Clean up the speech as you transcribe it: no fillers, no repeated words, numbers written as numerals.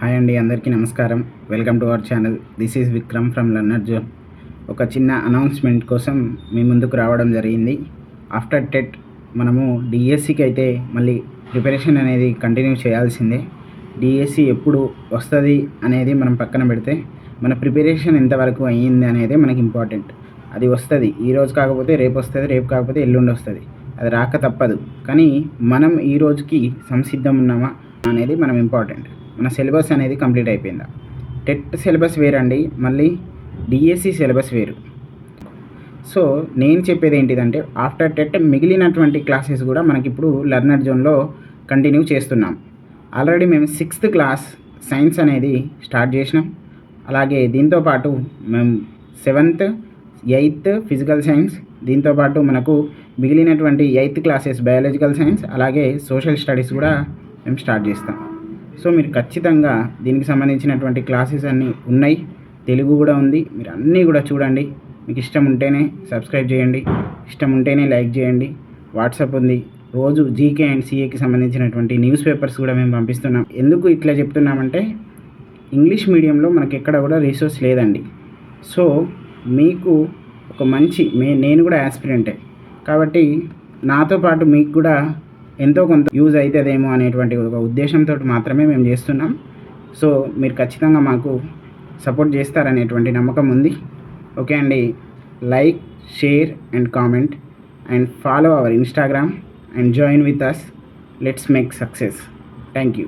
Hi అండి, అందరికీ నమస్కారం. Welcome to our channel. This is Vikram from learner zone. ఒక చిన్న అనౌన్స్మెంట్ కోసం మీ ముందుకు రావడం జరిగింది. ఆఫ్టర్ టెట్ మనము డిఎస్సికి అయితే మళ్ళీ ప్రిపరేషన్ అనేది కంటిన్యూ చేయాల్సిందే. డిఎస్సి ఎప్పుడు వస్తుంది అనేది మనం పక్కన పెడితే మన ప్రిపరేషన్ ఎంతవరకు అయ్యింది అనేది మనకి ఇంపార్టెంట్. అది వస్తుంది, ఈరోజు కాకపోతే రేపు వస్తుంది, రేపు కాకపోతే ఎల్లుండి వస్తుంది. అది రాక తప్పదు. కానీ మనం ఈ రోజుకి సంసిద్ధం ఉన్నామా అనేది మనం ఇంపార్టెంట్. మన సిలబస్ అనేది కంప్లీట్ అయిపోయిందా? టెట్ సిలబస్ వేరండి, మళ్ళీ డిఎస్సి సిలబస్ వేరు. సో నేను చెప్పేది ఏంటిదంటే, ఆఫ్టర్ టెట్ మిగిలినటువంటి క్లాసెస్ కూడా మనకి ఇప్పుడు లర్నర్ జోన్లో కంటిన్యూ చేస్తున్నాం. ఆల్రెడీ మేము 6th క్లాస్ సైన్స్ అనేది స్టార్ట్ చేసినాం. అలాగే దీంతోపాటు మేము 7th 8th ఫిజికల్ సైన్స్, దీంతోపాటు మనకు మిగిలినటువంటి 8th క్లాసెస్ బయాలజికల్ సైన్స్, అలాగే సోషల్ స్టడీస్ కూడా మేము స్టార్ట్ చేస్తాం. సో మీరు ఖచ్చితంగా దీనికి సంబంధించినటువంటి క్లాసెస్ అన్నీ ఉన్నాయి, తెలుగు కూడా ఉంది. మీరు అన్నీ కూడా చూడండి. మీకు ఇష్టం ఉంటేనే సబ్స్క్రైబ్ చేయండి, ఇష్టం ఉంటేనే లైక్ చేయండి. వాట్సాప్ ఉంది, రోజు జీకే అండ్ సిఏకి సంబంధించినటువంటి న్యూస్ పేపర్స్ కూడా మేము పంపిస్తున్నాం. ఎందుకు ఇట్లా చెప్తున్నామంటే, ఇంగ్లీష్ మీడియంలో మనకి ఎక్కడ కూడా రిసోర్స్ లేదండి. సో మీకు ఒక మంచి నేను కూడా యాస్పిరెంటే కాబట్టి నాతో పాటు మీకు కూడా ఎంతో కొంత యూజ్ అవుతుందేమో అనేటువంటి ఒక ఉద్దేశంతో మాత్రమే మేము చేస్తున్నాం. సో మీరు ఖచ్చితంగా మాకు సపోర్ట్ చేస్తారనేటువంటి నమ్మకం ఉంది. ఓకే అండి, like, share and comment and follow our Instagram and join with us. Let's make success. Thank you.